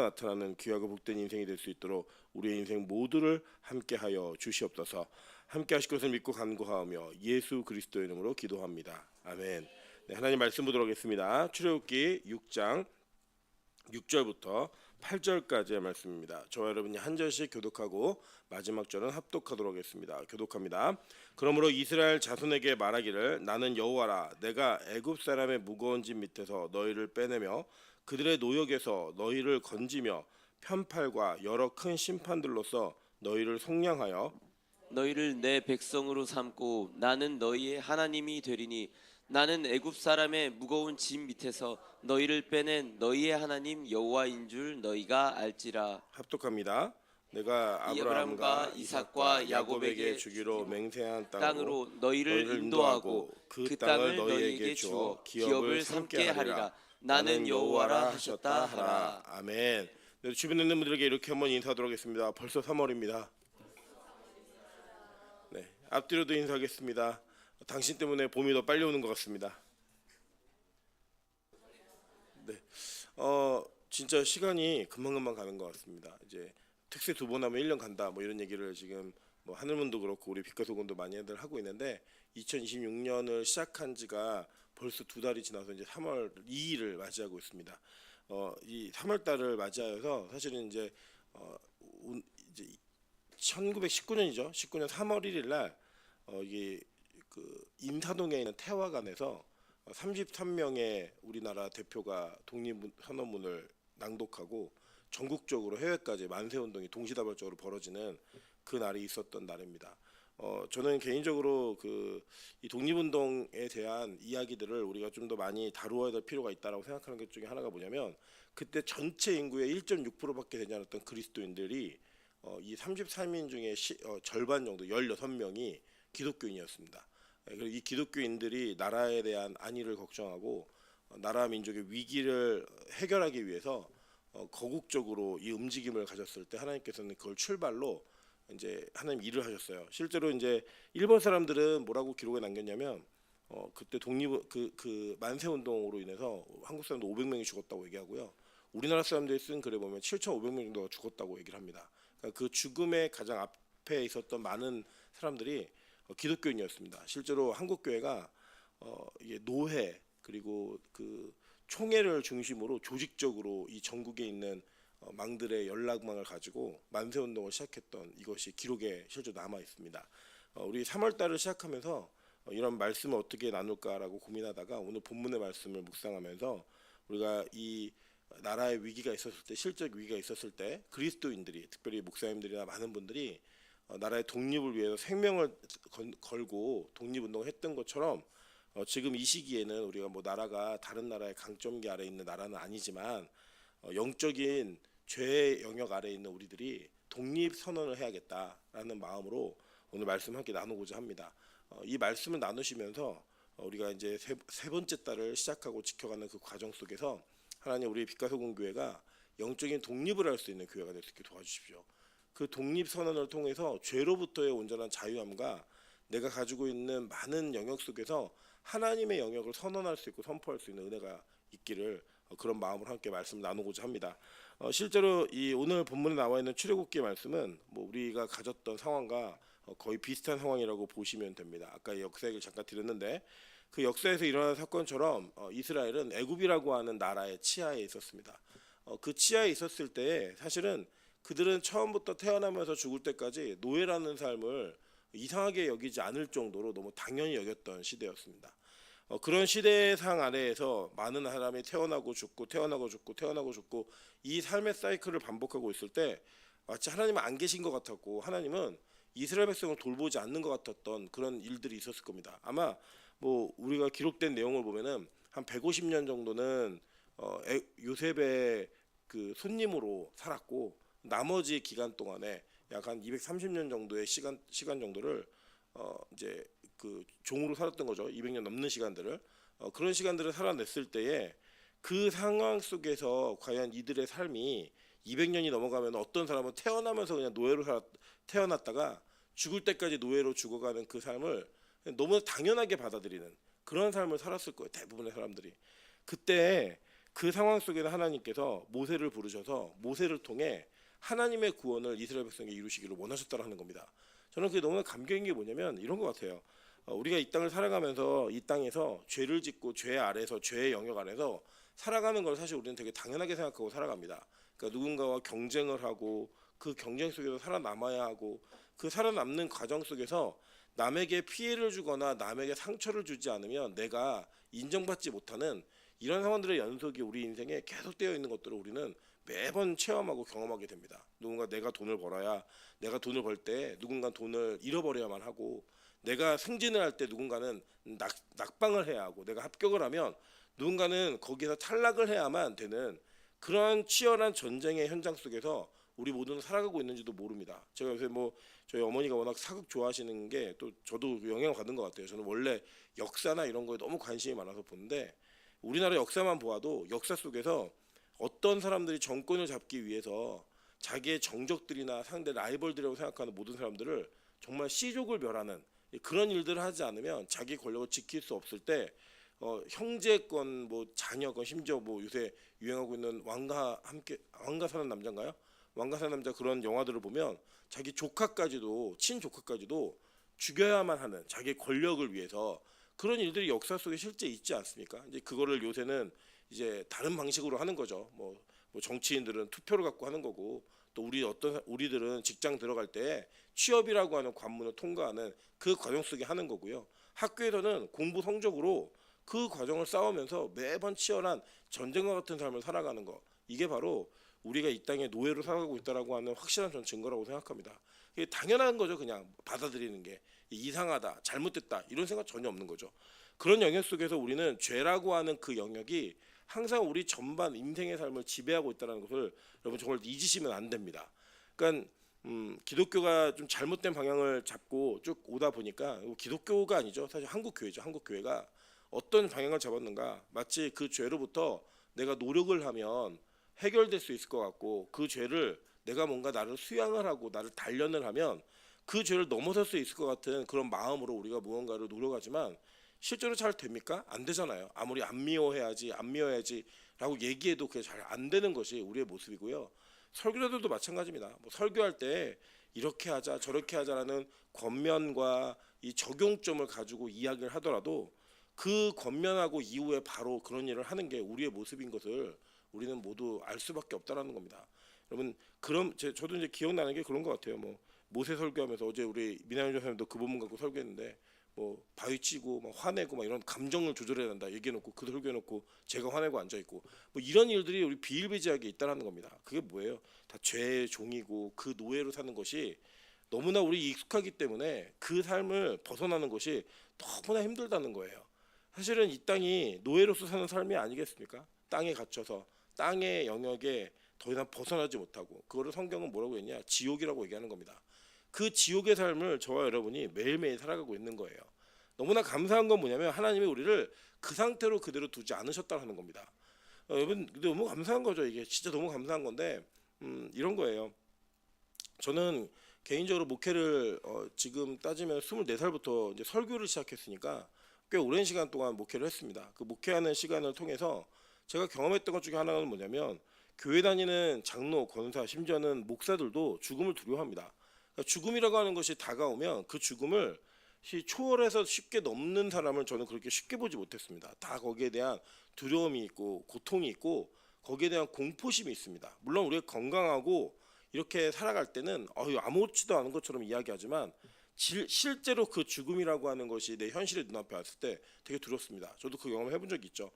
나타나는 귀하고 복된 인생이 될 수 있도록 우리의 인생 모두를 함께하여 주시옵소서. 함께 하실 것을 믿고 간구하며 예수 그리스도의 이름으로 기도합니다. 아멘. 네, 하나님 말씀 보도록 하겠습니다. 출애굽기 6장 6절부터 8절까지의 말씀입니다. 저와 여러분이 한 절씩 교독하고 마지막 절은 합독하도록 하겠습니다. 교독합니다. 그러므로 이스라엘 자손에게 말하기를 나는 여호와라. 내가 애굽 사람의 무거운 짐 밑에서 너희를 빼내며 그들의 노역에서 너희를 건지며 편팔과 여러 큰 심판들로서 너희를 속량하여 너희를 내 백성으로 삼고 나는 너희의 하나님이 되리니 나는 애굽 사람의 무거운 짐 밑에서 너희를 빼낸 너희의 하나님 여호와인 줄 너희가 알지라. 합독합니다. 내가 아브라함과 이삭과 야곱에게 주기로 맹세한 땅으로 너희를 인도하고 그 땅을 너희에게 주어 기업을 삼게 하리라. 나는 여호와라 하셨다 하라. 아멘. 네, 주변에 있는 분들에게 이렇게 한번 인사하도록 하겠습니다. 벌써 3월입니다. 네, 앞뒤로도 인사하겠습니다. 당신 때문에 봄이 더 빨리 오는 것 같습니다. 네, 진짜 시간이 금방금방 가는 것 같습니다. 이제 특세 2번 하면 1년 간다 뭐 이런 얘기를 지금 뭐 하늘문도 그렇고 우리 빛과소금도 많이들 하고 있는데 2026년을 시작한 지가 벌써 2달이 지나서 이제 3월 2일을 맞이하고 있습니다. 이 3월 달을 맞이하여서 사실은 이제 이제 1919년이죠. 19년 3월 1일 날 이게 그 인사동에 있는 태화관에서 33명의 우리나라 대표가 독립선언문을 낭독하고 전국적으로 해외까지 만세운동이 동시다발적으로 벌어지는 그 날이 있었던 날입니다. 저는 개인적으로 이 독립운동에 대한 이야기들을 우리가 좀 더 많이 다루어야 될 필요가 있다라고 생각하는 것 중에 하나가 뭐냐면 그때 전체 인구의 1.6%밖에 되지 않았던 그리스도인들이 이 33인 중에 절반 정도 16명이 기독교인이었습니다. 그리고 이 기독교인들이 나라에 대한 안위를 걱정하고 나라 민족의 위기를 해결하기 위해서 거국적으로 이 움직임을 가졌을 때 하나님께서는 그걸 출발로 이제 하나님 일을 하셨어요. 실제로 이제 일본 사람들은 뭐라고 기록에 남겼냐면 그때 그 만세 운동으로 인해서 한국 사람들 500명이 죽었다고 얘기하고요. 우리나라 사람들이 쓴 글에 보면 7,500명 정도가 죽었다고 얘기를 합니다. 그러니까 그 죽음의 가장 앞에 있었던 많은 사람들이 기독교인이었습니다. 실제로 한국 교회가 이게 노회 그리고 그 총회를 중심으로 조직적으로 이 전국에 있는 망들의 연락망을 가지고 만세 운동을 시작했던 이것이 기록에 실제 남아 있습니다. 우리 3월 달을 시작하면서 이런 말씀을 어떻게 나눌까라고 고민하다가 오늘 본문의 말씀을 묵상하면서 우리가 이 나라의 위기가 있었을 때 실적 위기가 있었을 때 그리스도인들이 특별히 목사님들이나 많은 분들이 나라의 독립을 위해서 생명을 걸고 독립운동을 했던 것처럼 지금 이 시기에는 우리가 뭐 나라가 다른 나라의 강점기 아래에 있는 나라는 아니지만 영적인 죄의 영역 아래에 있는 우리들이 독립선언을 해야겠다라는 마음으로 오늘 말씀 함께 나누고자 합니다. 이 말씀을 나누시면서 우리가 이제 세 번째 달을 시작하고 지켜가는 그 과정 속에서 하나님 우리 빛과소금 교회가 영적인 독립을 할 수 있는 교회가 될 수 있게 도와주십시오. 그 독립선언을 통해서 죄로부터의 온전한 자유함과 내가 가지고 있는 많은 영역 속에서 하나님의 영역을 선언할 수 있고 선포할 수 있는 은혜가 있기를 그런 마음으로 함께 말씀을 나누고자 합니다. 실제로 이 오늘 본문에 나와 있는 출애굽기 말씀은 뭐 우리가 가졌던 상황과 거의 비슷한 상황이라고 보시면 됩니다. 아까 역사 얘기를 잠깐 드렸는데 그 역사에서 일어난 사건처럼 이스라엘은 애굽이라고 하는 나라의 치하에 있었습니다. 그 치하에 있었을 때 사실은 그들은 처음부터 태어나면서 죽을 때까지 노예라는 삶을 이상하게 여기지 않을 정도로 너무 당연히 여겼던 시대였습니다. 그런 시대상 아래에서 많은 사람이 태어나고 죽고 태어나고 죽고 태어나고 죽고 이 삶의 사이클을 반복하고 있을 때 마치 하나님은 안 계신 것 같았고 하나님은 이스라엘 백성을 돌보지 않는 것 같았던 그런 일들이 있었을 겁니다. 아마 뭐 우리가 기록된 내용을 보면은 한 150년 정도는 요셉의 그 손님으로 살았고 나머지 기간 동안에 약 한 230년 정도의 시간 정도를 이제 그 종으로 살았던 거죠. 200년 넘는 시간들을 그런 시간들을 살아냈을 때에 그 상황 속에서 과연 이들의 삶이 200년이 넘어가면 어떤 사람은 태어나면서 그냥 노예로 태어났다가 죽을 때까지 노예로 죽어가는 그 삶을 너무 당연하게 받아들이는 그런 삶을 살았을 거예요. 대부분의 사람들이. 그때 그 상황 속에서 하나님께서 모세를 부르셔서 모세를 통해 하나님의 구원을 이스라엘 백성에게 이루시기를 원하셨다는 겁니다. 저는 그게 너무나 감격인 게 뭐냐면 이런 것 같아요. 우리가 이 땅을 살아가면서 이 땅에서 죄를 짓고 죄 아래서 죄의 영역 안에서 살아가는 걸 사실 우리는 되게 당연하게 생각하고 살아갑니다. 그러니까 누군가와 경쟁을 하고 그 경쟁 속에서 살아남아야 하고 그 살아남는 과정 속에서 남에게 피해를 주거나 남에게 상처를 주지 않으면 내가 인정받지 못하는 이런 상황들의 연속이 우리 인생에 계속되어 있는 것들을 우리는 매번 체험하고 경험하게 됩니다. 누군가 내가 돈을 벌어야 내가 돈을 벌 때 누군가 돈을 잃어버려야만 하고 내가 승진을 할 때 누군가는 낙방을 해야 하고 내가 합격을 하면 누군가는 거기서 탈락을 해야만 되는 그러한 치열한 전쟁의 현장 속에서 우리 모두는 살아가고 있는지도 모릅니다. 제가 요새 뭐 저희 어머니가 워낙 사극 좋아하시는 게 또 저도 영향을 받은 것 같아요. 저는 원래 역사나 이런 거에 너무 관심이 많아서 보는데 우리나라 역사만 보아도 역사 속에서 어떤 사람들이 정권을 잡기 위해서 자기의 정적들이나 상대 라이벌들이라고 생각하는 모든 사람들을 정말 씨족을 멸하는 그런 일들을 하지 않으면 자기 권력을 지킬 수 없을 때 형제권 뭐 자녀권 심지어 뭐 요새 유행하고 있는 왕가 사는 남자인가요? 왕가 사는 남자 그런 영화들을 보면 자기 조카까지도 친조카까지도 죽여야만 하는 자기 권력을 위해서 그런 일들이 역사 속에 실제 있지 않습니까? 이제 그거를 요새는 이제 다른 방식으로 하는 거죠. 뭐 정치인들은 투표를 갖고 하는 거고 또 우리들은 직장 들어갈 때 취업이라고 하는 관문을 통과하는 그 과정 속에 하는 거고요. 학교에서는 공부 성적으로 그 과정을 싸우면서 매번 치열한 전쟁과 같은 삶을 살아가는 거. 이게 바로 우리가 이 땅에 노예로 살아가고 있다라고 하는 확실한 전 증거라고 생각합니다. 이게 당연한 거죠. 그냥 받아들이는 게 이상하다, 잘못됐다 이런 생각 전혀 없는 거죠. 그런 영역 속에서 우리는 죄라고 하는 그 영역이 항상 우리 전반 인생의 삶을 지배하고 있다는 것을 여러분 정말 잊으시면 안 됩니다. 그러니까 기독교가 좀 잘못된 방향을 잡고 쭉 오다 보니까 기독교가 아니죠. 사실 한국 교회죠. 한국 교회가 어떤 방향을 잡았는가? 마치 그 죄로부터 내가 노력을 하면 해결될 수 있을 것 같고 그 죄를 내가 뭔가 나를 수양을 하고 나를 단련을 하면 그 죄를 넘어설 수 있을 것 같은 그런 마음으로 우리가 무언가를 노력하지만 실제로 잘 됩니까? 안 되잖아요. 아무리 안 미워해야지라고 얘기해도 그게 잘 안 되는 것이 우리의 모습이고요. 설교자들도 마찬가지입니다. 뭐 설교할 때 이렇게 하자 저렇게 하자라는 권면과 이 적용점을 가지고 이야기를 하더라도 그 권면하고 이후에 바로 그런 일을 하는 게 우리의 모습인 것을 우리는 모두 알 수밖에 없다라는 겁니다. 여러분 그럼 저도 이제 기억나는 게 그런 것 같아요. 뭐 모세 설교하면서 어제 우리 민하윤 전사님도 그 부분 갖고 설교했는데 뭐 바위 치고 막 화내고 막 이런 감정을 조절해야 된다 얘기해놓고 그 설교해놓고 제가 화내고 앉아 있고 뭐 이런 일들이 우리 비일비재하게 있다라는 겁니다. 그게 뭐예요? 다 죄의 종이고 그 노예로 사는 것이 너무나 우리 익숙하기 때문에 그 삶을 벗어나는 것이 너무나 힘들다는 거예요. 사실은 이 땅이 노예로서 사는 삶이 아니겠습니까? 땅에 갇혀서 땅의 영역에 더 이상 벗어나지 못하고 그거를 성경은 뭐라고 했냐? 지옥이라고 얘기하는 겁니다. 그 지옥의 삶을 저와 여러분이 매일매일 살아가고 있는 거예요. 너무나 감사한 건 뭐냐면 하나님이 우리를 그 상태로 그대로 두지 않으셨다는 겁니다. 여러분 너무 감사한 거죠. 이게 진짜 너무 감사한 건데 이런 거예요. 저는 개인적으로 목회를 지금 따지면 24살부터 이제 설교를 시작했으니까 꽤 오랜 시간 동안 목회를 했습니다. 그 목회하는 시간을 통해서 제가 경험했던 것 중에 하나는 뭐냐면 교회 다니는 장로, 권사, 심지어는 목사들도 죽음을 두려워합니다. 그러니까 죽음이라고 하는 것이 다가오면 그 죽음을 초월해서 쉽게 넘는 사람을 저는 그렇게 쉽게 보지 못했습니다. 다 거기에 대한 두려움이 있고 고통이 있고 거기에 대한 공포심이 있습니다. 물론 우리가 건강하고 이렇게 살아갈 때는 아무렇지도 않은 것처럼 이야기하지만 실제로 그 죽음이라고 하는 것이 내 현실의 눈앞에 왔을 때 되게 두렵습니다. 저도 그 경험을 해본 적이 있죠.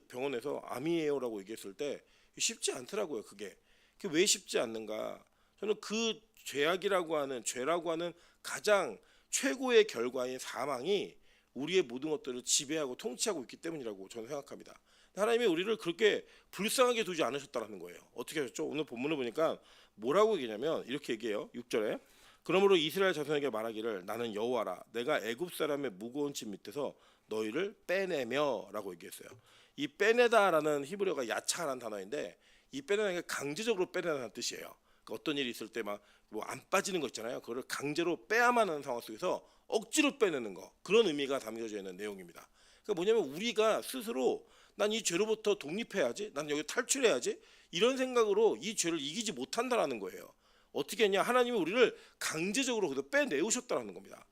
병원에서 암이에요라고 얘기했을 때 쉽지 않더라고요. 그게 왜 쉽지 않는가? 저는 그 죄라고 하는 가장 최고의 결과인 사망이 우리의 모든 것들을 지배하고 통치하고 있기 때문이라고 저는 생각합니다. 하나님이 우리를 그렇게 불쌍하게 두지 않으셨다는 거예요. 어떻게 하셨죠? 오늘 본문을 보니까 뭐라고 얘기냐면 이렇게 얘기해요. 6절에 그러므로 이스라엘 자손에게 말하기를 나는 여호와라 내가 애굽 사람의 무거운 짐 밑에서 너희를 빼내며라고 얘기했어요. 이 빼내다라는 히브리어가 야차라는 단어인데 이 빼내는 게 강제적으로 빼내다는 뜻이에요. 그러니까 어떤 일이 있을 때 막 뭐 안 빠지는 거 있잖아요. 그거를 강제로 빼야만 하는 상황 속에서 억지로 빼내는 거 그런 의미가 담겨져 있는 내용입니다. 그러니까 뭐냐면 우리가 스스로 난 이 죄로부터 독립해야지, 난 여기 탈출해야지, 이런 생각으로 이 죄를 이기지 못한다라는 거예요. 어떻게 했냐? 하나님이 우리를 강제적으로 거기서 빼내오셨다라는 겁니다.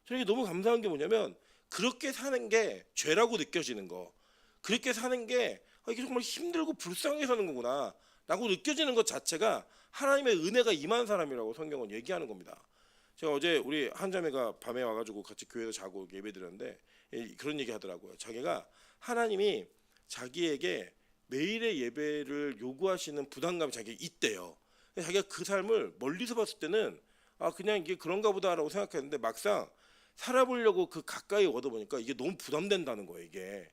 저는 너무 감사한 게 뭐냐면 그렇게 사는 게 죄라고 느껴지는 거, 그렇게 사는 게 이게 정말 힘들고 불쌍하게 사는 거구나 라고 느껴지는 것 자체가 하나님의 은혜가 임한 사람이라고 성경은 얘기하는 겁니다. 제가 어제 우리 한 자매가 밤에 와가지고 같이 교회에서 자고 예배 드렸는데 그런 얘기 하더라고요. 자기가 하나님이 자기에게 매일의 예배를 요구하시는 부담감이 자기가 있대요. 자기가 그 삶을 멀리서 봤을 때는 그냥 이게 그런가 보다라고 생각했는데 막상 살아보려고 그 가까이 얻어 보니까 이게 너무 부담된다는 거예요. 이게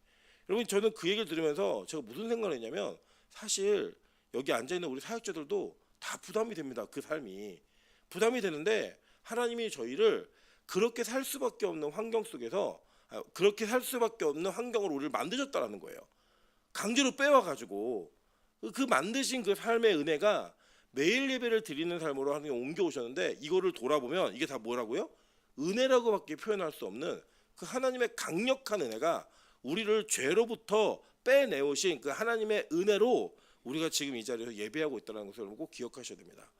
여러분, 저는 그 얘기를 들으면서 제가 무슨 생각을 했냐면 사실 여기 앉아 있는 우리 사역자들도 다 부담이 됩니다. 그 삶이 부담이 되는데 하나님이 저희를 그렇게 살 수밖에 없는 환경 속에서 그렇게 살 수밖에 없는 환경으로 우리를 만드셨다라는 거예요. 강제로 빼와가지고 그 만드신 그 삶의 은혜가 매일 예배를 드리는 삶으로 하나님 옮겨오셨는데 이거를 돌아보면 이게 다 뭐라고요? 은혜라고밖에 표현할 수 없는 그 하나님의 강력한 은혜가 우리를 죄로부터 빼내오신 그 하나님의 은혜로 우리가 지금 이 자리에서 예배하고 있다는 것을 꼭 기억하셔야 됩니다.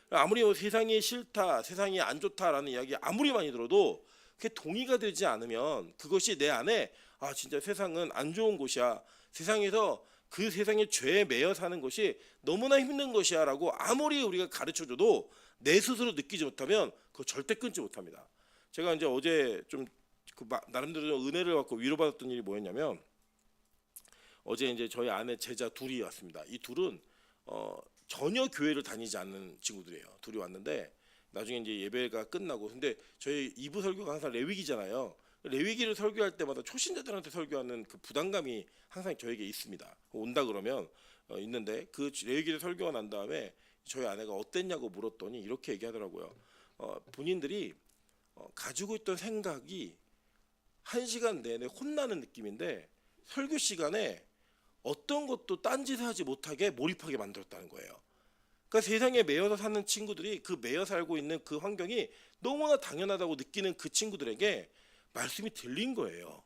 아무리 세상이 싫다, 세상이 안 좋다라는 이야기 아무리 많이 들어도 그게 동의가 되지 않으면 그것이 내 안에 진짜 세상은 안 좋은 곳이야, 세상에서 그 세상의 죄에 매여 사는 것이 너무나 힘든 것이야 라고 아무리 우리가 가르쳐줘도 내 스스로 느끼지 못하면 그거 절대 끊지 못합니다. 제가 이제 어제 좀 나름대로 좀 은혜를 받고 위로받았던 일이 뭐였냐면 어제 이제 저희 아내 제자 둘이 왔습니다. 이 둘은 전혀 교회를 다니지 않는 친구들이에요. 둘이 왔는데 나중에 이제 예배가 끝나고 근데 저희 2부 설교가 항상 레위기잖아요. 레위기를 설교할 때마다 초신자들한테 설교하는 그 부담감이 항상 저에게 있습니다. 온다 그러면 있는데 그 레위기를 설교가 난 다음에 저희 아내가 어땠냐고 물었더니 이렇게 얘기하더라고요. 본인들이 가지고 있던 생각이 1시간 내내 혼나는 느낌인데 설교 시간에 어떤 것도 딴짓을 하지 못하게 몰입하게 만들었다는 거예요. 그러니까 세상에 매여서 사는 친구들이 그 매여 살고 있는 그 환경이 너무나 당연하다고 느끼는 그 친구들에게 말씀이 들린 거예요.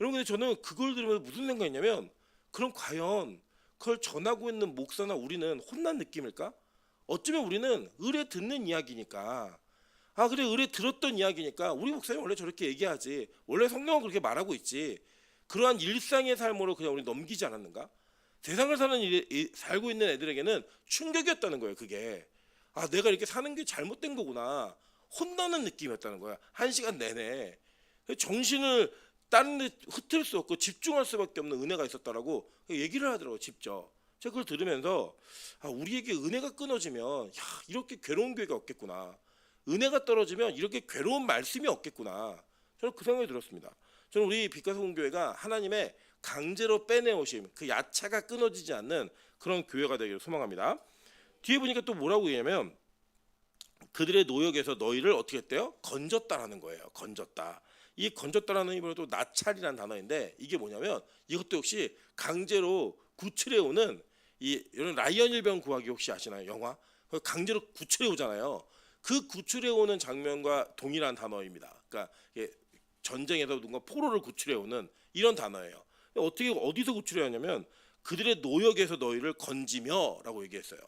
여러분, 근데 저는 그걸 들으면서 무슨 생각했냐면 그럼 과연 그걸 전하고 있는 목사나 우리는 혼난 느낌일까? 어쩌면 우리는 의뢰 듣는 이야기니까 그래 의뢰 들었던 이야기니까 우리 목사님 원래 저렇게 얘기하지, 원래 성경은 그렇게 말하고 있지, 그러한 일상의 삶으로 그냥 우리 넘기지 않았는가? 세상을 살고 있는 애들에게는 충격이었다는 거예요. 그게 내가 이렇게 사는 게 잘못된 거구나, 혼나는 느낌이었다는 거야. 1시간 내내 정신을 다른 데 흩을 수 없고 집중할 수밖에 없는 은혜가 있었다라고 얘기를 하더라고요. 직접 제가 그걸 들으면서 우리에게 은혜가 끊어지면 이렇게 괴로운 교회가 없겠구나, 은혜가 떨어지면 이렇게 괴로운 말씀이 없겠구나, 저는 그 생각이 들었습니다. 저는 우리 빛과 소금 교회가 하나님의 강제로 빼내오심, 그 야차가 끊어지지 않는 그런 교회가 되기를 소망합니다. 뒤에 보니까 또 뭐라고 얘기하면 그들의 노역에서 너희를 어떻게 했대요? 건졌다라는 거예요. 건졌다. 이 건졌다라는 의미로 나찰이라는 단어인데 이게 뭐냐면 이것도 역시 강제로 구출해 오는 이런 라이언 일병 구하기 혹시 아시나요? 영화 강제로 구출해 오잖아요. 그 구출해 오는 장면과 동일한 단어입니다. 그러니까 전쟁에서 누군가 포로를 구출해 오는 이런 단어예요. 어떻게 어디서 구출해 오냐면 그들의 노역에서 너희를 건지며라고 얘기했어요.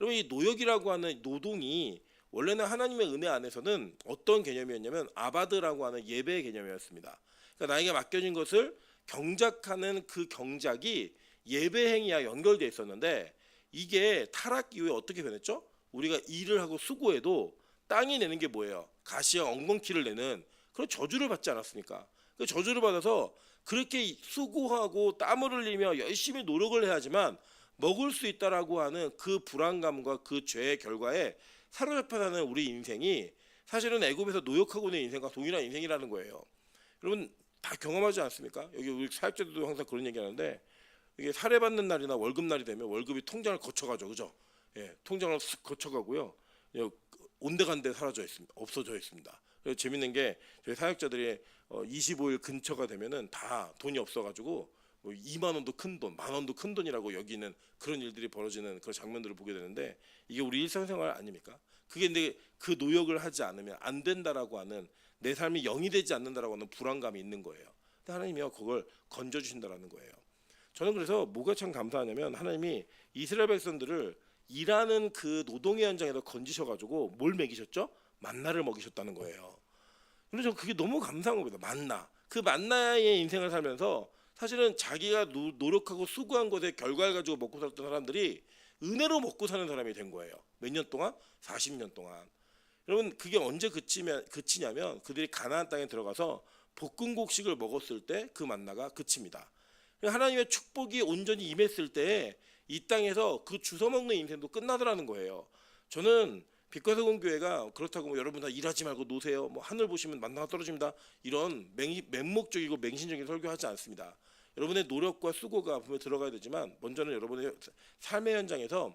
여러분, 이 노역이라고 하는 노동이 원래는 하나님의 은혜 안에서는 어떤 개념이었냐면 아바드라고 하는 예배의 개념이었습니다. 그러니까 나에게 맡겨진 것을 경작하는 그 경작이 예배 행위와 연결되어 있었는데 이게 타락 이후에 어떻게 변했죠? 우리가 일을 하고 수고해도 땅이 내는 게 뭐예요? 가시와 엉겅퀴를 내는 그런 저주를 받지 않았습니까? 그 저주를 받아서 그렇게 수고하고 땀을 흘리며 열심히 노력을 해야지만 먹을 수 있다라고 하는 그 불안감과 그 죄의 결과에 사로잡혀 사는 우리 인생이 사실은 애굽에서 노역하고 있는 인생과 동일한 인생이라는 거예요. 여러분 다 경험하지 않습니까? 여기 우리 사역자들도 항상 그런 얘기하는데 이게 살해받는 날이나 월급날이 되면 월급이 통장을 거쳐가죠, 그죠? 통장을 쓱 거쳐가고요. 온데간데 사라져 있습니다. 없어져 있습니다. 그래서 재밌는 게 저희 사역자들이 25일 근처가 되면은 다 돈이 없어가지고 2만 원도 큰 돈, 만 원도 큰 돈이라고 여기는 그런 일들이 벌어지는 그런 장면들을 보게 되는데 이게 우리 일상생활 아닙니까? 그게 근데 그 노역을 하지 않으면 안 된다라고 하는 내 삶이 영이 되지 않는다라고 하는 불안감이 있는 거예요. 근데 하나님이요 그걸 건져주신다라는 거예요. 저는 그래서 뭐가 참 감사하냐면 하나님이 이스라엘 백성들을 일하는 그 노동의 현장에서 건지셔가지고 뭘 먹이셨죠? 만나를 먹이셨다는 거예요. 근데 저는 그게 너무 감사한 겁니다. 만나. 그 만나의 인생을 살면서 사실은 자기가 노력하고 수고한 것의 결과를 가지고 먹고 살았던 사람들이 은혜로 먹고 사는 사람이 된 거예요. 몇 년 동안? 40년 동안. 여러분 그게 언제 그치냐면 그들이 가나안 땅에 들어가서 볶음곡식을 먹었을 때 그 만나가 그칩니다. 하나님의 축복이 온전히 임했을 때 이 땅에서 그 주워 먹는 인생도 끝나더라는 거예요. 저는 빛과 소금 교회가 그렇다고 뭐 여러분 다 일하지 말고 노세요. 뭐 하늘 보시면 만나가 떨어집니다. 이런 맹목적이고 맹신적인 설교하지 않습니다. 여러분의 노력과 수고가 분명히 들어가야 되지만 먼저는 여러분의 삶의 현장에서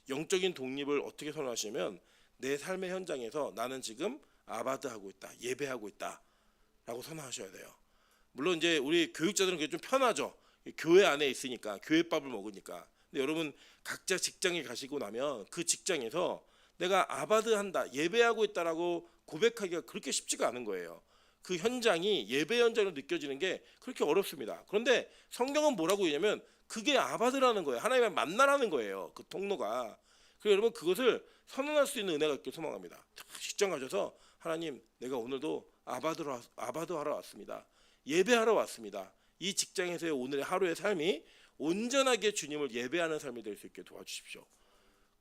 영적인 독립을 어떻게 선언하시냐면 내 삶의 현장에서 나는 지금 아바드하고 있다. 예배하고 있다. 라고 선언하셔야 돼요. 물론 이제 우리 교육자들은 그게 좀 편하죠. 교회 안에 있으니까 교회밥을 먹으니까. 근데 여러분 각자 직장에 가시고 나면 그 직장에서 내가 아바드한다, 예배하고 있다라고 고백하기가 그렇게 쉽지가 않은 거예요. 그 현장이 예배 현장으로 느껴지는 게 그렇게 어렵습니다. 그런데 성경은 뭐라고 얘기냐면 그게 아바드라는 거예요. 하나님의 만나라는 거예요. 그 통로가. 그래서 여러분 그것을 선언할 수 있는 은혜가 있길 소망합니다. 직장 가셔서 하나님 내가 오늘도 아바드하러 왔습니다. 예배하러 왔습니다. 이 직장에서의 오늘의 하루의 삶이 온전하게 주님을 예배하는 삶이 될 수 있게 도와주십시오.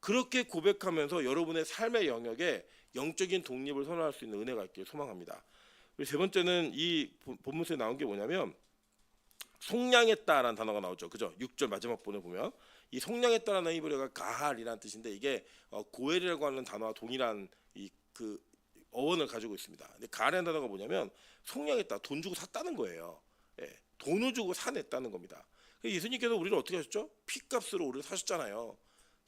그렇게 고백하면서 여러분의 삶의 영역에 영적인 독립을 선언할 수 있는 은혜가 있길 소망합니다. 그리고 세 번째는 이 본문서에 나온 게 뭐냐면 속량했다라는 단어가 나오죠. 그죠? 6절 마지막 본에 보면 이 속량했다라는 히브리어가 가할이라는 뜻인데 이게 고엘이라고 하는 단어와 동일한 그 어원을 가지고 있습니다. 근데 가할이라는 단어가 뭐냐면 속량했다, 돈 주고 샀다는 거예요. 예, 돈을 주고 사냈다는 겁니다. 예수님께서 우리를 어떻게 하셨죠? 피값으로 우리를 사셨잖아요.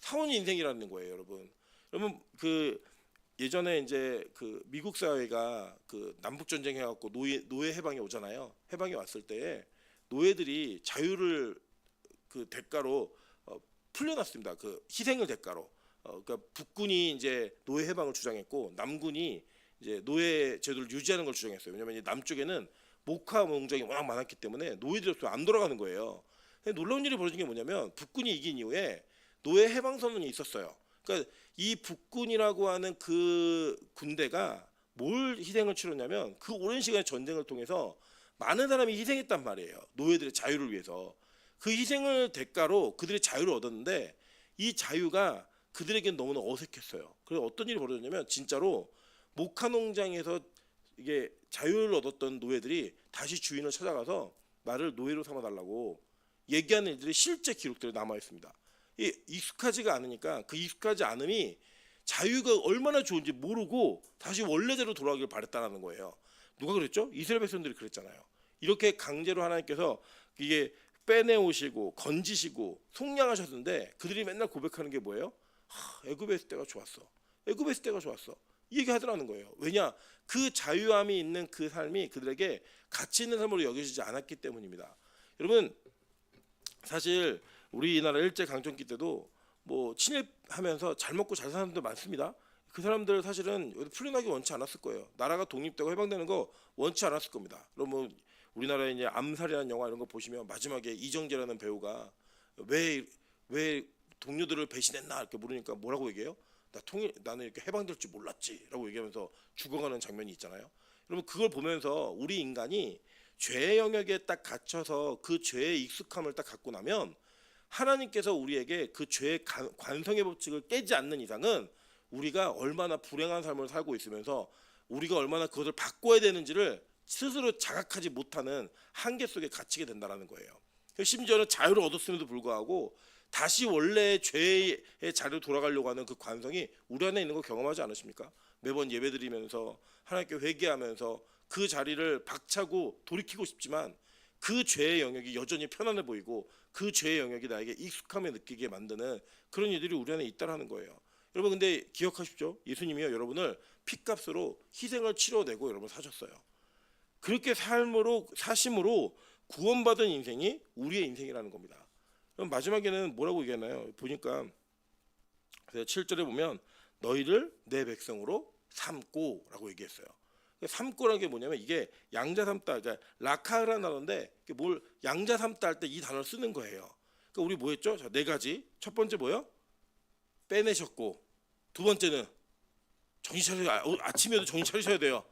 사원 인생이라는 거예요, 여러분. 여러분 그 예전에 이제 그 미국 사회가 그 남북 전쟁 해갖고 노예 해방이 오잖아요. 해방이 왔을 때 노예들이 자유를 그 대가로 풀려났습니다. 그 희생을 대가로. 그러니까 북군이 이제 노예 해방을 주장했고 남군이 이제 노예 제도를 유지하는 걸 주장했어요. 왜냐하면 남쪽에는 목화 농장이 워낙 많았기 때문에 노예들이 없으면 안 돌아가는 거예요. 놀라운 일이 벌어진 게 뭐냐면 북군이 이긴 이후에 노예 해방 선언이 있었어요. 그러니까 이 북군이라고 하는 그 군대가 뭘 희생을 치렀냐면 그 오랜 시간의 전쟁을 통해서 많은 사람이 희생했단 말이에요. 노예들의 자유를 위해서. 그 희생을 대가로 그들의 자유를 얻었는데 이 자유가 그들에겐 너무나 어색했어요. 그래서 어떤 일이 벌어졌냐면 진짜로 목화 농장에서 이게 자유를 얻었던 노예들이 다시 주인을 찾아가서 나를 노예로 삼아달라고 얘기하는 일들이 실제 기록들이 남아 있습니다. 익숙하지가 않으니까 그 익숙하지 않음이 자유가 얼마나 좋은지 모르고 다시 원래대로 돌아가길 바랬다는 거예요. 누가 그랬죠? 이스라엘 백성들이 그랬잖아요. 이렇게 강제로 하나님께서 이게 빼내오시고 건지시고 속량하셨는데 그들이 맨날 고백하는 게 뭐예요? 애굽에 있을 때가 좋았어. 애굽에 있을 때가 좋았어. 이 얘기하더라는 거예요. 왜냐? 그 자유함이 있는 그 삶이 그들에게 가치 있는 삶으로 여겨지지 않았기 때문입니다. 여러분 사실 우리나라 일제 강점기 때도 뭐 친일하면서 잘 먹고 잘 사는 사람들 많습니다. 그 사람들 사실은 풀려나기 원치 않았을 거예요. 나라가 독립되고 해방되는 거 원치 않았을 겁니다. 그럼 뭐 우리나라에 이제 암살이라는 영화 이런 거 보시면 마지막에 이정재라는 배우가 왜 동료들을 배신했나 이렇게 물으니까 뭐라고 얘기해요? 나는 이렇게 해방될 줄 몰랐지라고 얘기하면서 죽어가는 장면이 있잖아요. 여러분 그걸 보면서 우리 인간이 죄의 영역에 딱 갇혀서 그 죄의 익숙함을 딱 갖고 나면 하나님께서 우리에게 그 죄의 관성의 법칙을 깨지 않는 이상은 우리가 얼마나 불행한 삶을 살고 있으면서 우리가 얼마나 그것을 바꿔야 되는지를 스스로 자각하지 못하는 한계 속에 갇히게 된다는 거예요. 심지어는 자유를 얻었음에도 불구하고 다시 원래의 죄의 자리로 돌아가려고 하는 그 관성이 우리 안에 있는 거 경험하지 않으십니까? 매번 예배드리면서 하나님께 회개하면서 그 자리를 박차고 돌이키고 싶지만 그 죄의 영역이 여전히 편안해 보이고 그 죄의 영역이 나에게 익숙함에 느끼게 만드는 그런 일들이 우리 안에 있다라는 거예요. 여러분 근데 기억하십시오. 예수님이요 여러분을 피값으로 희생을 치러내고 여러분 사셨어요. 그렇게 사심으로 구원받은 인생이 우리의 인생이라는 겁니다. 그럼 마지막에는 뭐라고 얘기하나요? 보니까 7절에 보면 너희를 내 백성으로 삼고라고 얘기했어요. 삼고라는 게 뭐냐면 이게 양자 삼다, 그러니까 라카라는 단어인데 뭘 양자 삼다 할 때 이 단어를 쓰는 거예요. 그러니까 우리 뭐 했죠? 자, 네 가지. 첫 번째 뭐요? 빼내셨고, 두 번째는 정신 차려, 아침에도 정신 차리셔야 돼요.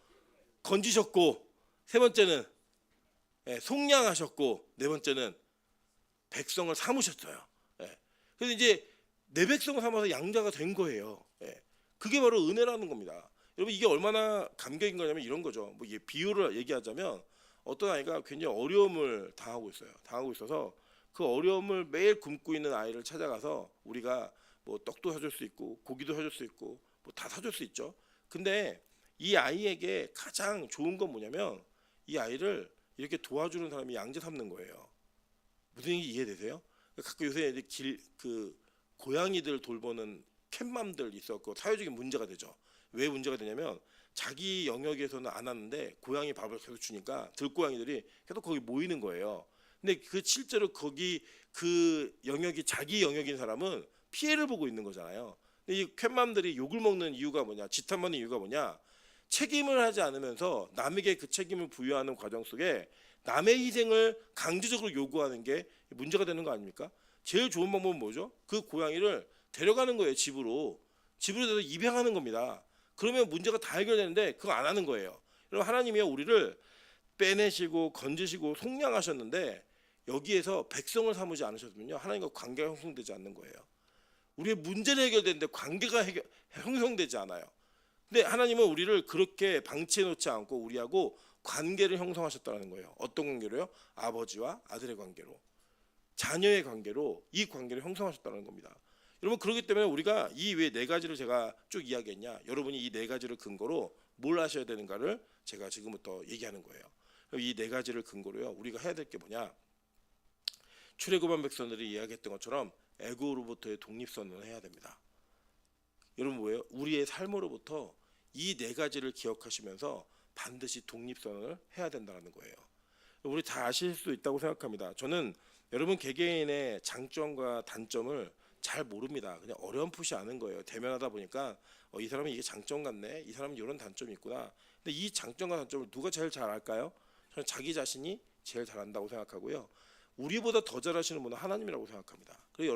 건지셨고, 세 번째는 속량하셨고, 네 번째는 백성을 삼으셨어요. 예. 그래서 이제 내 백성을 삼아서 양자가 된 거예요. 예. 그게 바로 은혜라는 겁니다. 여러분 이게 얼마나 감격인 거냐면 이런 거죠. 뭐 이게 비유를 얘기하자면 어떤 아이가 굉장히 어려움을 당하고 있어요. 당하고 있어서 그 어려움을 매일 굶고 있는 아이를 찾아가서 우리가 뭐 떡도 사줄 수 있고 고기도 사줄 수 있고 뭐 다 사줄 수 있죠. 근데 이 아이에게 가장 좋은 건 뭐냐면 이 아이를 이렇게 도와주는 사람이 양자 삼는 거예요. 무슨 얘기 이해되세요? 가끔 요새 이제 그 고양이들 돌보는 캣맘들 있었고 사회적인 문제가 되죠. 왜 문제가 되냐면 자기 영역에서는 안 하는데 고양이 밥을 계속 주니까 들고양이들이 계속 거기 모이는 거예요. 근데 그 실제로 거기 그 영역이 자기 영역인 사람은 피해를 보고 있는 거잖아요. 근데 이 캣맘들이 욕을 먹는 이유가 뭐냐, 지탄받는 이유가 뭐냐, 책임을 하지 않으면서 남에게 그 책임을 부여하는 과정 속에 남의 희생을 강제적으로 요구하는 게 문제가 되는 거 아닙니까? 제일 좋은 방법은 뭐죠? 그 고양이를 데려가는 거예요. 집으로 데려서 입양하는 겁니다. 그러면 문제가 다 해결되는데 그거 안 하는 거예요. 여러분 하나님이 우리를 빼내시고 건지시고 속량하셨는데 여기에서 백성을 삼으지 않으셨으면요 하나님과 관계가 형성되지 않는 거예요. 우리의 문제는 해결되는데 관계가 형성되지 않아요. 근데 하나님은 우리를 그렇게 방치해 놓지 않고 우리하고 관계를 형성하셨다는 거예요. 어떤 관계로요? 아버지와 아들의 관계로, 자녀의 관계로 이 관계를 형성하셨다는 겁니다. 여러분 그렇기 때문에 우리가 이 왜 네 가지를 제가 쭉 이야기했냐, 여러분이 이 네 가지를 근거로 뭘 하셔야 되는가를 제가 지금부터 얘기하는 거예요. 이 네 가지를 근거로요 우리가 해야 될 게 뭐냐, 출애굽한 백성들이 이야기했던 것처럼 애고로부터의 독립선언을 해야 됩니다. 여러분 뭐예요? 우리의 삶으로부터 이 네 가지를 기억하시면서 반드시 독립선언을 해야 된다는 거예요. 우리 다 아실 수 있다고 생각합니다. 저는 여러분 개개인의 장점과 단점을 잘 모릅니다. 그냥 어렴풋이 아는 거예요. 대면하다 보니까 이 사람은 이게 장점 같네, 이 사람은 이런 단점이 있구나. 근데 이 장점과 단점을 누가 제일 잘 알까요? 저는 자기 자신이 제일 잘한다고 생각하고요. 우리보다 더 잘하시는 분은 하나님이라고 생각합니다. 그리고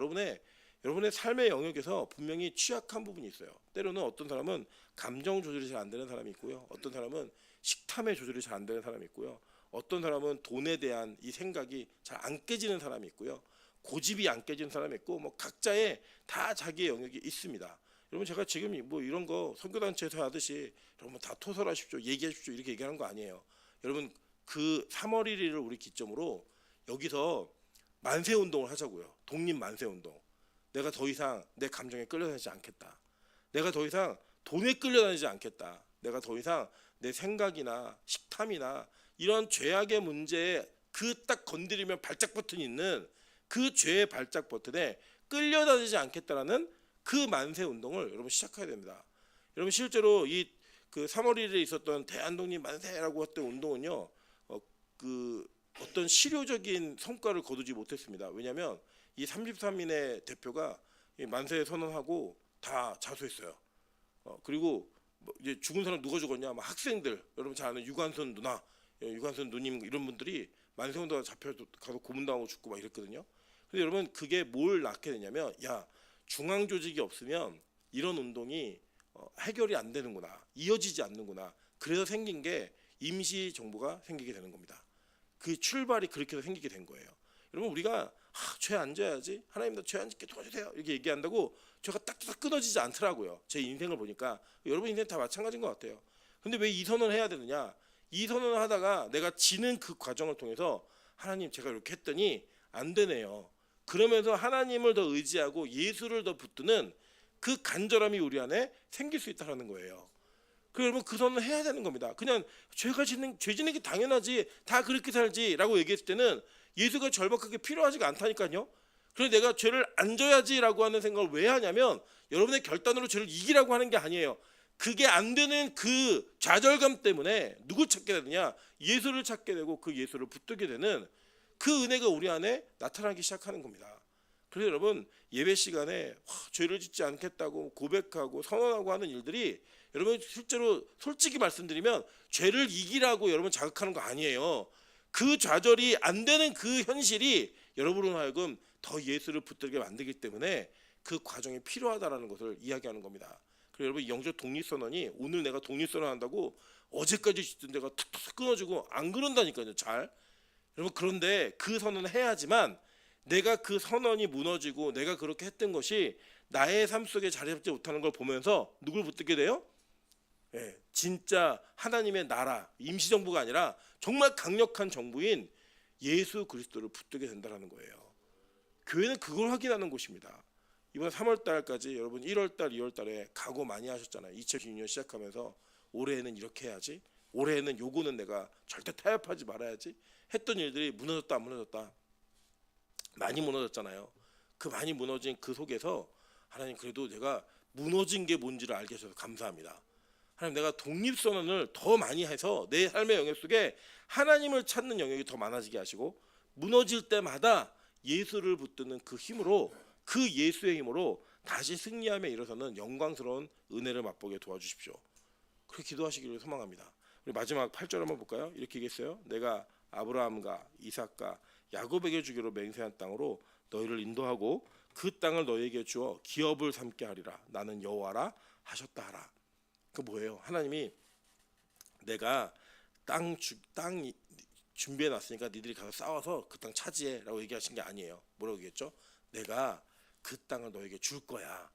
여러분의 삶의 영역에서 분명히 취약한 부분이 있어요. 때로는 어떤 사람은 감정 조절이 잘 안 되는 사람이 있고요. 어떤 사람은 식탐의 조절이 잘 안 되는 사람이 있고요. 어떤 사람은 돈에 대한 이 생각이 잘 안 깨지는 사람이 있고요. 고집이 안 깨지는 사람이 있고 뭐 각자의 다 자기의 영역이 있습니다. 여러분 제가 지금 뭐 이런 거 선교단체에서 하듯이 여러분 다 토설하십시오, 얘기하십시오 이렇게 얘기하는 거 아니에요. 여러분 그 3월 1일을 우리 기점으로 여기서 만세운동을 하자고요. 독립 만세운동. 내가 더 이상 내 감정에 끌려다니지 않겠다. 내가 더 이상 돈에 끌려다니지 않겠다. 내가 더 이상 내 생각이나 식탐이나 이런 죄악의 문제에 그 딱 건드리면 발작 버튼이 있는 그 죄의 발작 버튼에 끌려다니지 않겠다라는 그 만세 운동을 여러분 시작해야 됩니다. 여러분 실제로 이 그 3월 1일에 있었던 대한독립 만세라고 했던 운동은요, 어떤 실효적인 성과를 거두지 못했습니다. 왜냐하면 이 33인의 대표가 이 만세 선언하고 다 자수했어요. 그리고 뭐 이제 죽은 사람 누가 죽었냐? 막 학생들, 여러분 잘 아는 유관순 누나, 유관순 누님 이런 분들이 만세운동에 잡혀 가서 고문당하고 죽고 막 이랬거든요. 근데 여러분 그게 뭘 낳게 되냐면, 야 중앙 조직이 없으면 이런 운동이 해결이 안 되는구나, 이어지지 않는구나. 그래서 생긴 게 임시 정부가 생기게 되는 겁니다. 그 출발이 그렇게 해서 생기게 된 거예요. 여러분 우리가 죄 안 져야지, 하나님 나 죄 안 짓게 도와주세요 이렇게 얘기한다고 죄가 딱딱 끊어지지 않더라고요. 제 인생을 보니까 여러분 인생 다 마찬가지인 것 같아요. 근데 왜 이 선언을 해야 되느냐? 이 선언을 하다가 내가 지는 그 과정을 통해서 하나님 제가 이렇게 했더니 안 되네요. 그러면서 하나님을 더 의지하고 예수를 더 붙드는 그 간절함이 우리 안에 생길 수 있다는 거예요. 그 여러분 그 선언을 해야 되는 겁니다. 그냥 죄 지는 게 당연하지, 다 그렇게 살지라고 얘기했을 때는 예수가 절박하게 필요하지가 않다니까요. 그래서 내가 죄를 안 져야지라고 하는 생각을 왜 하냐면 여러분의 결단으로 죄를 이기라고 하는 게 아니에요. 그게 안 되는 그 좌절감 때문에 누굴 찾게 되느냐? 예수를 찾게 되고 그 예수를 붙들게 되는 그 은혜가 우리 안에 나타나기 시작하는 겁니다. 그래서 여러분 예배 시간에 죄를 짓지 않겠다고 고백하고 선언하고 하는 일들이 여러분 실제로 솔직히 말씀드리면 죄를 이기라고 여러분 자극하는 거 아니에요. 그 좌절이 안 되는 그 현실이 여러분으로 하여금 더 예수를 붙들게 만들기 때문에 그 과정이 필요하다라는 것을 이야기하는 겁니다. 그리고 여러분 영적 독립선언이 오늘 내가 독립선언한다고 어제까지 짓던 데가 툭툭 끊어지고 안 그런다니까요. 잘. 여러분 그런데 그 선언을 해야지만 내가 그 선언이 무너지고 내가 그렇게 했던 것이 나의 삶 속에 자리 잡지 못하는 걸 보면서 누굴 붙들게 돼요? 진짜 하나님의 나라 임시정부가 아니라 정말 강력한 정부인 예수 그리스도를 붙들게 된다는 거예요. 교회는 그걸 확인하는 곳입니다. 이번 3월달까지 여러분 1월달 2월달에 각오 많이 하셨잖아요. 2016년 시작하면서 올해에는 이렇게 해야지, 올해에는 요거는 내가 절대 타협하지 말아야지 했던 일들이 무너졌다 안 무너졌다? 많이 무너졌잖아요. 그 많이 무너진 그 속에서 하나님 그래도 내가 무너진 게 뭔지를 알게 해주셔서 감사합니다. 하나님 내가 독립선언을 더 많이 해서 내 삶의 영역 속에 하나님을 찾는 영역이 더 많아지게 하시고 무너질 때마다 예수를 붙드는 그 힘으로 그 예수의 힘으로 다시 승리하며 일어서는 영광스러운 은혜를 맛보게 도와주십시오. 그렇게 기도하시기를 소망합니다. 우리 마지막 8절 한번 볼까요? 이렇게 얘기했어요. 내가 아브라함과 이삭과 야곱에게 주기로 맹세한 땅으로 너희를 인도하고 그 땅을 너희에게 주어 기업을 삼게 하리라. 나는 여호와라 하셨다 하라. 그 뭐예요? 하나님이 내가 땅 준비해 놨으니까 니들이 가서 싸워서 그 땅 차지해라고 얘기하신 게 아니에요. 뭐라고 얘기했죠? 내가 그 땅을 너에게 줄 거야.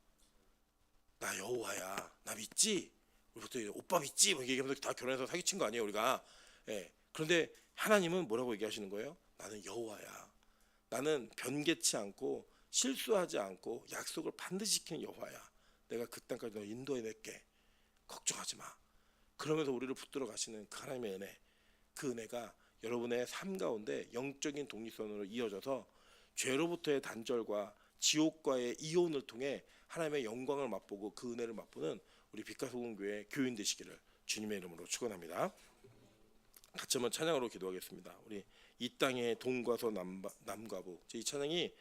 나 여호와야. 나 믿지? 우리 보통 오빠 믿지? 뭐 얘기하면서 다 결혼해서 사기친 거 아니에요 우리가. 그런데 하나님은 뭐라고 얘기하시는 거예요? 나는 여호와야. 나는 변개치 않고 실수하지 않고 약속을 반드시 지키는 여호와야. 내가 그 땅까지 너 인도해낼게. 걱정하지 마. 그러면서 우리를 붙들어 가시는 그 하나님의 은혜, 그 은혜가 여러분의 삶 가운데 영적인 독립선으로 이어져서 죄로부터의 단절과 지옥과의 이혼을 통해 하나님의 영광을 맛보고 그 은혜를 맛보는 우리 빛과 소금 교회 교인 되시기를 주님의 이름으로 축원합니다. 같이 한번 찬양으로 기도하겠습니다. 우리 이 땅의 동과 서 남과 북. 이 찬양이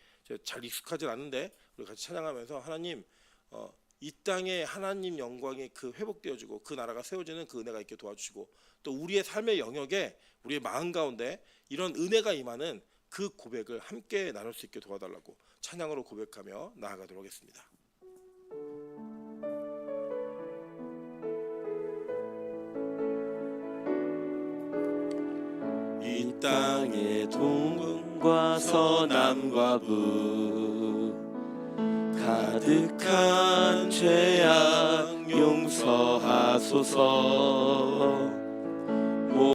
잘 익숙하진 않은데 우리 같이 찬양하면서 하나님 이 땅에 하나님 영광이 그 회복되어지고 그 나라가 세워지는 그 은혜가 있게 도와주시고 또 우리의 삶의 영역에 우리의 마음 가운데 이런 은혜가 임하는 그 고백을 함께 나눌 수 있게 도와달라고 찬양으로 고백하며 나아가도록 하겠습니다. 이 땅의 동과 서남과 북 가득한 죄악 용서하소서.